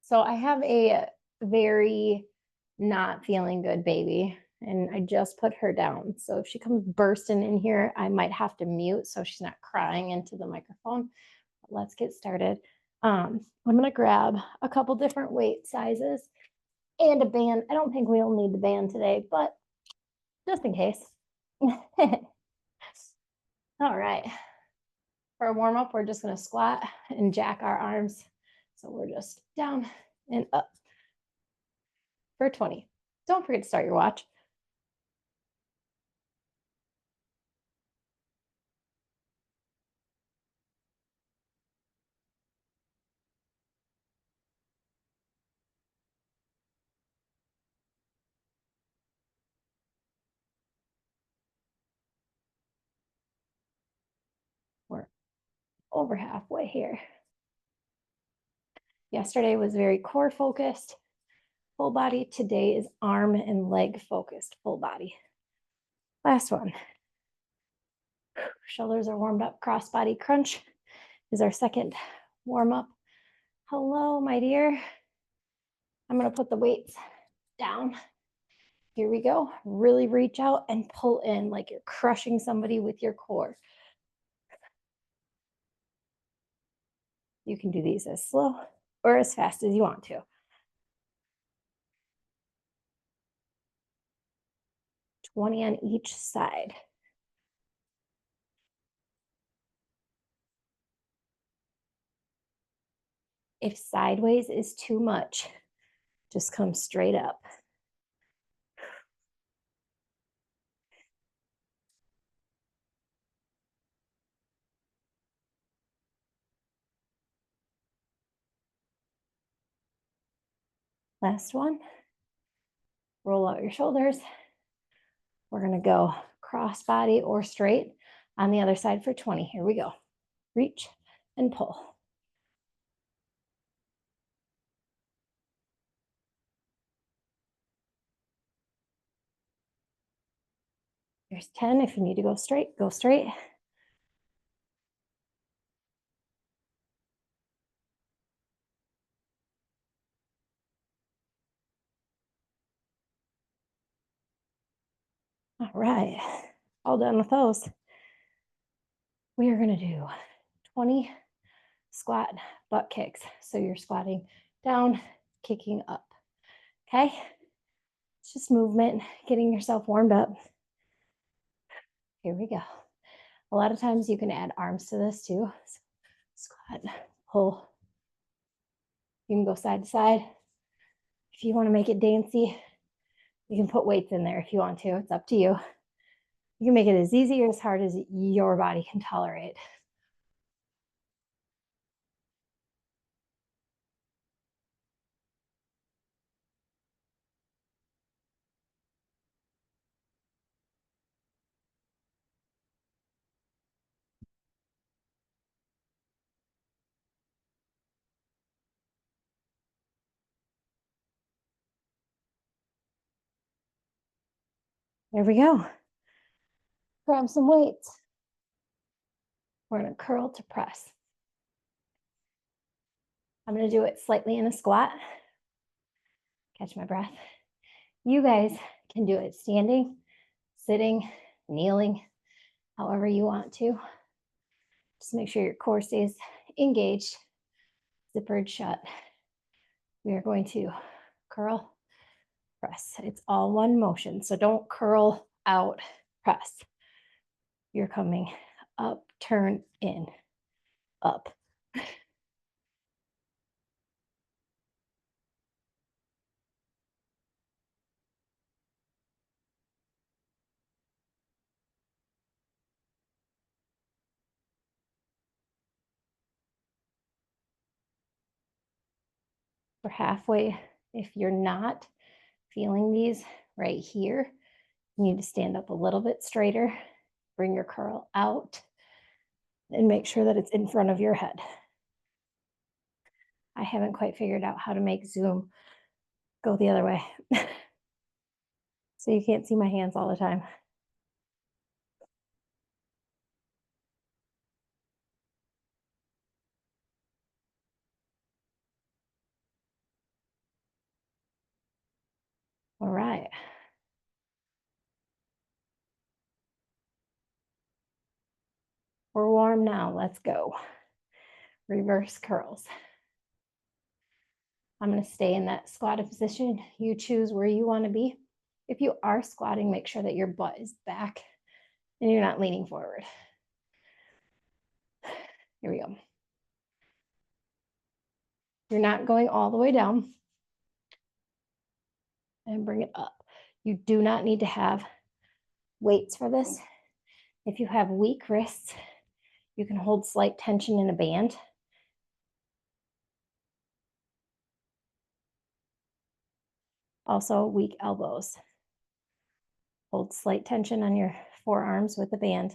So I have a very not feeling good baby, and I just put her down. So if she comes bursting in here, I might have to mute so she's not crying into the microphone. Let's get started. I'm gonna grab a couple different weight sizes and a band. I don't think we'll need the band today, but just in case. All right. For a warm up, we're just gonna squat and jack our arms. So we're just down and up for 20. Don't forget to start your watch. We're over halfway here. Yesterday was very core focused, full body. Today is arm and leg focused, full body. Last one. Shoulders are warmed up. Cross body crunch is our second warm up. Hello, my dear. I'm going to put the weights down. Here we go. Really reach out and pull in like you're crushing somebody with your core. You can do these as slow or as fast as you want to. 20 on each side. If sideways is too much, just come straight up. Last one. Roll out your shoulders. We're going to go cross body or straight on the other side for 20. Here we go. Reach and pull. Here's 10. If you need to go straight, go straight. All right. All done with those. We are going to do 20 squat butt kicks. So you're squatting down, kicking up. Okay. It's just movement, getting yourself warmed up. Here we go. A lot of times you can add arms to this too. Squat, pull. You can go side to side. If you want to make it dancey, you can put weights in there if you want to. It's up to you. You can make it as easy or as hard as your body can tolerate. There we go. Grab some weights. We're going to curl to press. I'm going to do it slightly in a squat. Catch my breath. You guys can do it standing, sitting, kneeling, however you want to. Just make sure your core stays engaged, zippered shut. We are going to curl, press. It's all one motion. So don't curl out, press. You're coming up, turn, in, up. We're halfway. If you're not feeling these right here, you need to stand up a little bit straighter, bring your curl out, and make sure that it's in front of your head. I haven't quite figured out how to make Zoom go the other way. So you can't see my hands all the time. All right. We're warm now. Let's go. Reverse curls. I'm going to stay in that squatted position. You choose where you want to be. If you are squatting, make sure that your butt is back and you're not leaning forward. Here we go. You're not going all the way down. And bring it up. You do not need to have weights for this. If you have weak wrists, you can hold slight tension in a band. Also, weak elbows. Hold slight tension on your forearms with the band.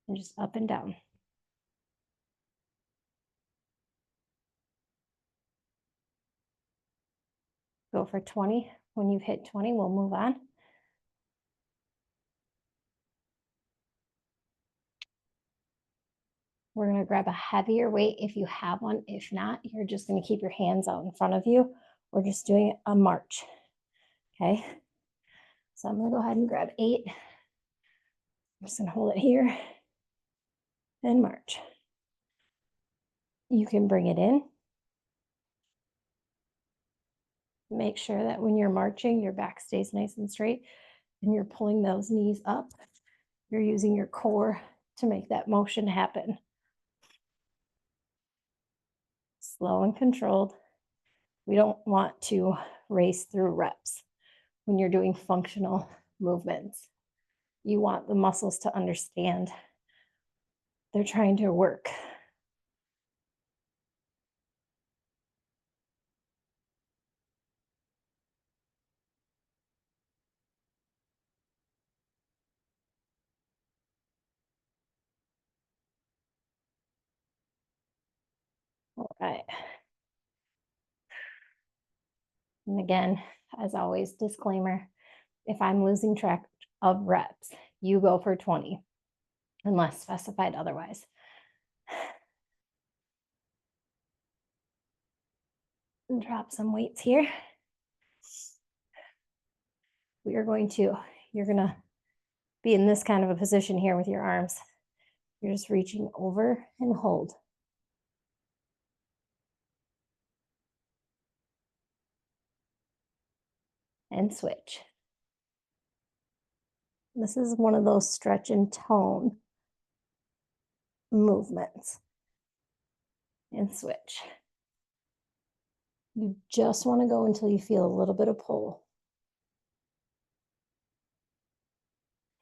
And just up and down. Go for 20. When you've hit 20, we'll move on. We're going to grab a heavier weight if you have one. If not, you're just going to keep your hands out in front of you. We're just doing a march. Okay. So I'm going to go ahead and grab 8. I'm just going to hold it here and march. You can bring it in. Make sure that when you're marching, your back stays nice and straight and you're pulling those knees up. You're using your core to make that motion happen. Slow and controlled. We don't want to race through reps when you're doing functional movements. You want the muscles to understand they're trying to work. All right. And again, as always, disclaimer, if I'm losing track of reps, you go for 20 unless specified otherwise. And drop some weights here. You're going to be in this kind of a position here with your arms. You're just reaching over and hold. And switch. This is one of those stretch and tone movements. And switch. You just want to go until you feel a little bit of pull.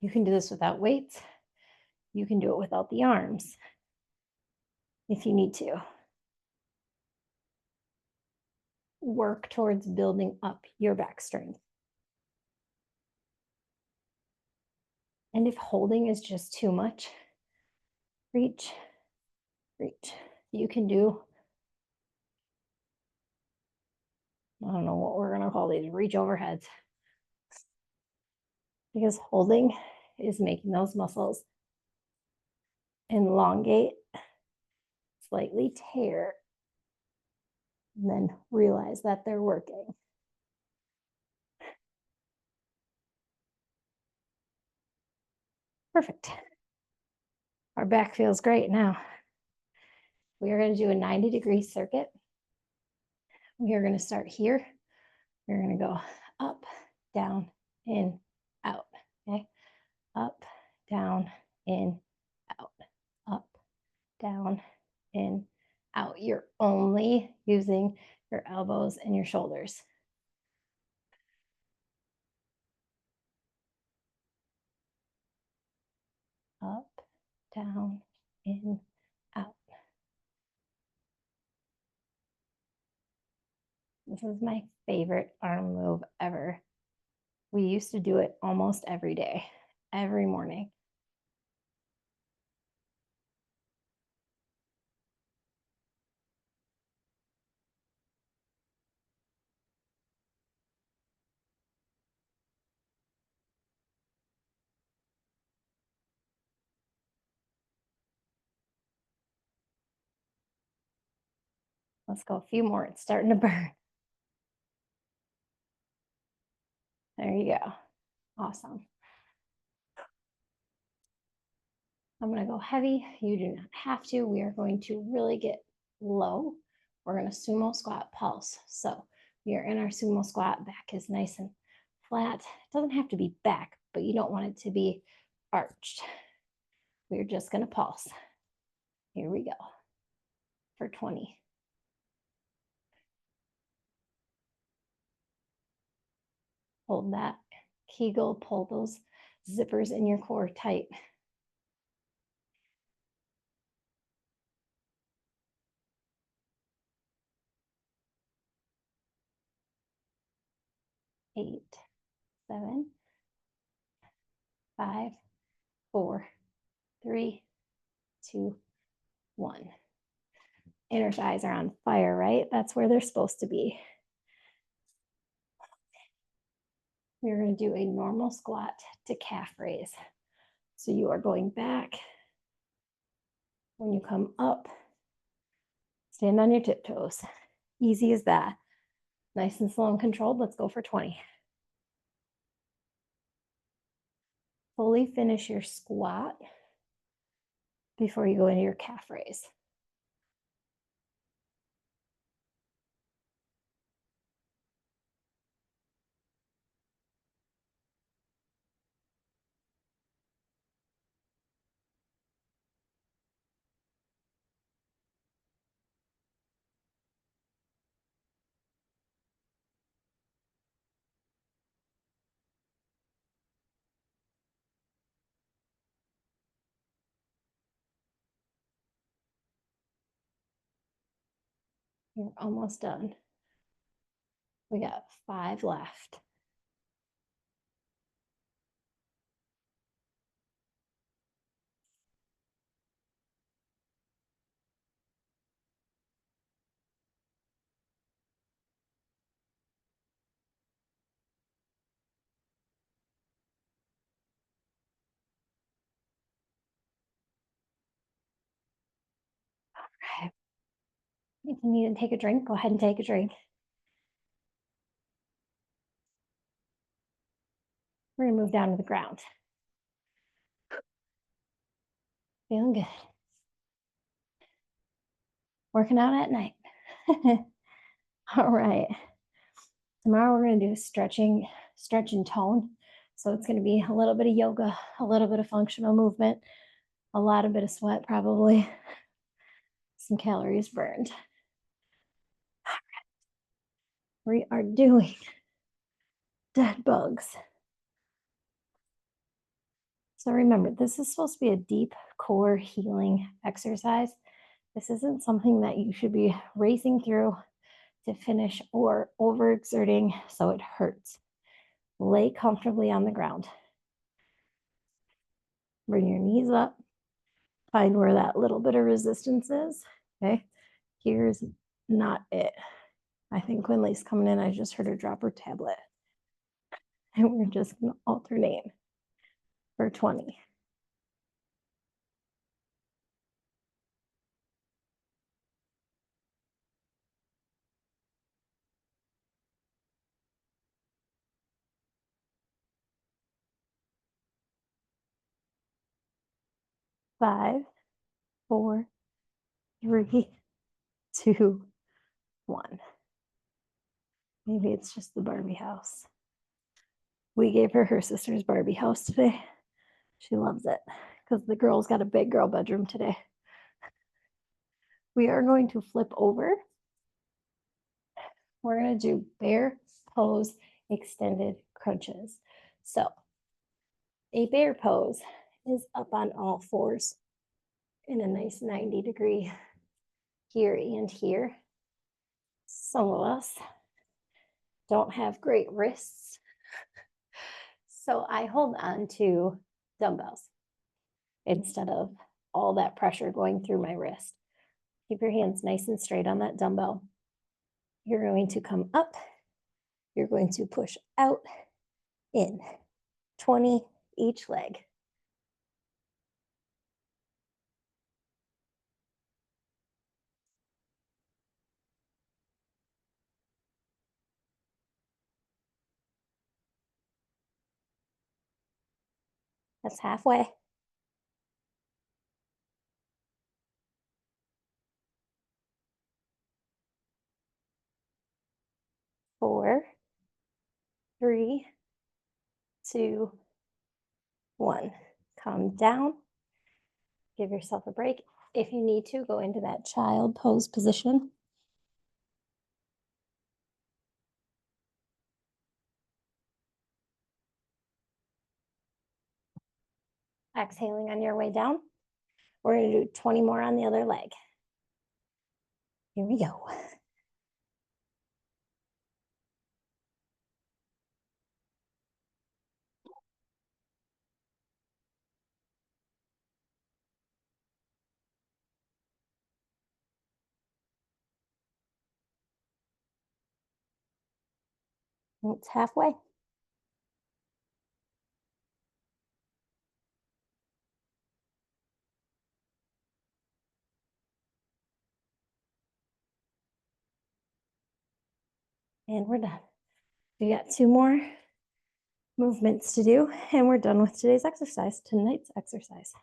You can do this without weights. You can do it without the arms if you need to. Work towards building up your back strength. And if holding is just too much, reach, reach. You can do, I don't know what we're going to call these, reach overheads. Because holding is making those muscles elongate, slightly tear, and then realize that they're working. Perfect. Our back feels great now. We are going to do a 90-degree circuit. We are going to start here. We're going to go up, down, in, out. Okay. Up, down, in, out. Up, down, in, out. You're only using your elbows and your shoulders. Up, down, in, out. This is my favorite arm move ever. We used to do it almost every day, every morning. Let's go a few more. It's starting to burn. There you go. Awesome. I'm going to go heavy. You do not have to. We are going to really get low. We're going to sumo squat pulse. So we are in our sumo squat. Back is nice and flat. It doesn't have to be back, but you don't want it to be arched. We're just going to pulse. Here we go for 20. Hold that Kegel, pull those zippers in your core tight. Eight, 7, 5, 4, 3, 2, 1. Inner thighs are on fire, right? That's where they're supposed to be. We're going to do a normal squat to calf raise. So you are going back. When you come up, stand on your tiptoes. Easy as that. Nice and slow and controlled. Let's go for 20. Fully finish your squat before you go into your calf raise. You're almost done. We got 5 left. All right. If you need to take a drink, go ahead and take a drink. We're going to move down to the ground. Feeling good. Working out at night. All right. Tomorrow we're going to do stretch and tone. So it's going to be a little bit of yoga, a little bit of functional movement, a lot of bit of sweat probably, some calories burned. We are doing dead bugs. So remember, this is supposed to be a deep core healing exercise. This isn't something that you should be racing through to finish or overexerting so it hurts. Lay comfortably on the ground. Bring your knees up. Find where that little bit of resistance is. Okay. Here's not it. I think Quinley's coming in. I just heard her drop her tablet. And we're just going to alternate for 20. Five, 4, 3, 2, 1. Maybe it's just the Barbie house. We gave her sister's Barbie house today. She loves it because the girl's got a big girl bedroom today. We are going to flip over. We're going to do bear pose extended crunches. So a bear pose is up on all fours in a nice 90-degree here and here. Some of us don't have great wrists. So I hold on to dumbbells instead of all that pressure going through my wrist. Keep your hands nice and straight on that dumbbell. You're going to come up. You're going to push out, in. 20 each leg. That's halfway. 4, 3, 2, 1. Come down. Give yourself a break. If you need to, go into that child pose position. Exhaling on your way down. We're going to do 20 more on the other leg. Here we go. It's halfway. And we're done. We got 2 more movements to do, and we're done with tonight's exercise.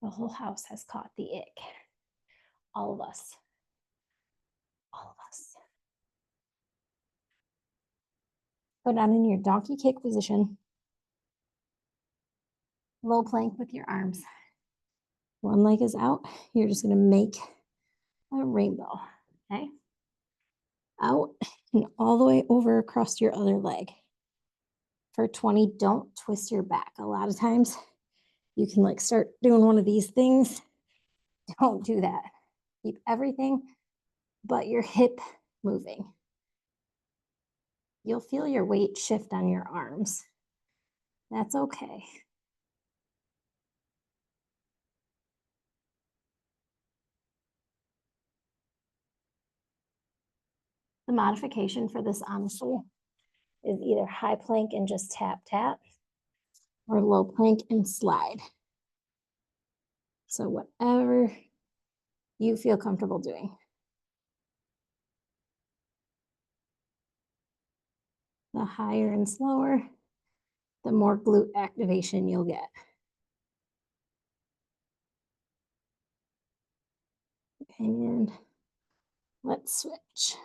The whole house has caught the ick. All of us. All of us. Go down in your donkey kick position. Low plank with your arms. One leg is out. You're just going to make a rainbow. Okay. Out and all the way over across your other leg. For 20, don't twist your back. A lot of times you can like start doing one of these things. Don't do that. Keep everything but your hip moving. You'll feel your weight shift on your arms. That's okay. The modification for this, honestly, is either high plank and just tap, tap, or low plank and slide. So whatever you feel comfortable doing. The higher and slower, the more glute activation you'll get. And let's switch.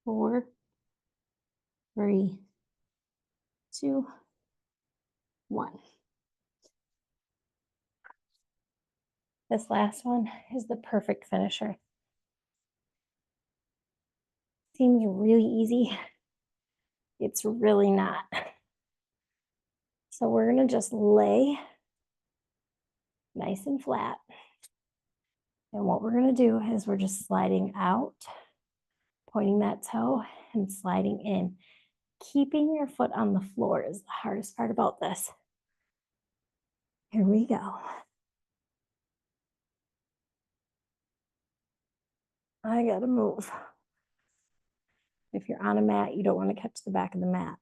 Four, 3, 2, 1. This last one is the perfect finisher. Seems really easy. It's really not. So we're going to just lay nice and flat. And what we're going to do is we're just sliding out, pointing that toe and sliding in. Keeping your foot on the floor is the hardest part about this. Here we go. I gotta move. If you're on a mat, you don't want to catch the back of the mat.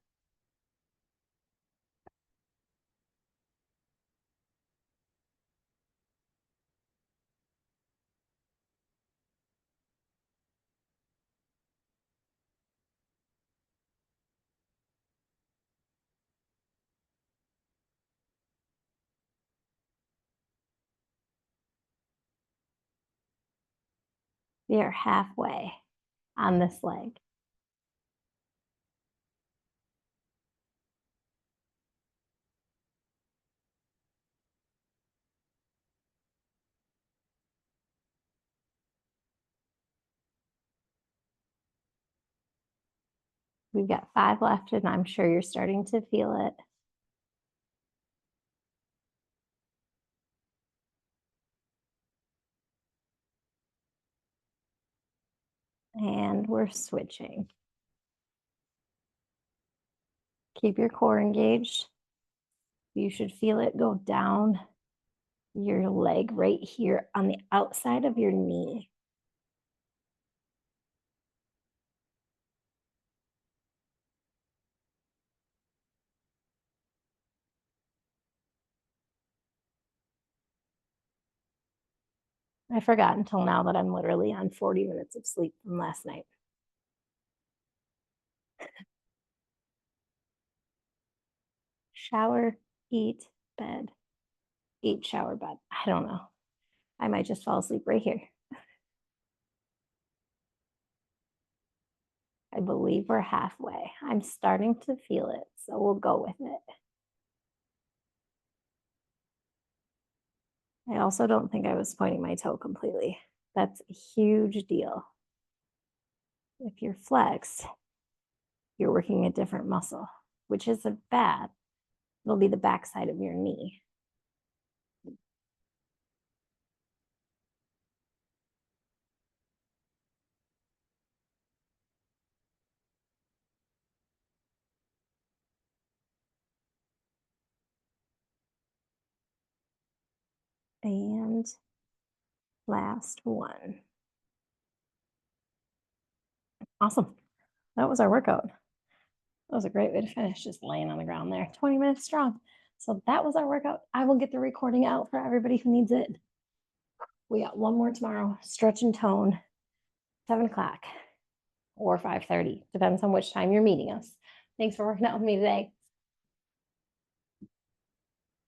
We are halfway on this leg. We've got 5 left, and I'm sure you're starting to feel it. And we're switching. Keep your core engaged. You should feel it go down your leg right here on the outside of your knee. I forgot until now that I'm literally on 40 minutes of sleep from last night. Shower, eat, bed, eat, shower, bed. I don't know. I might just fall asleep right here. I believe we're halfway. I'm starting to feel it, so we'll go with it. I also don't think I was pointing my toe completely. That's a huge deal. If you're flexed, you're working a different muscle, which isn't bad. It'll be the backside of your knee. And last one. Awesome. That was our workout. That was a great way to finish, just laying on the ground there, 20 minutes strong. So that was our workout. I will get the recording out for everybody who needs it. We got one more tomorrow, stretch and tone, 7 o'clock or 5:30, depends on which time you're meeting us. Thanks for working out with me today.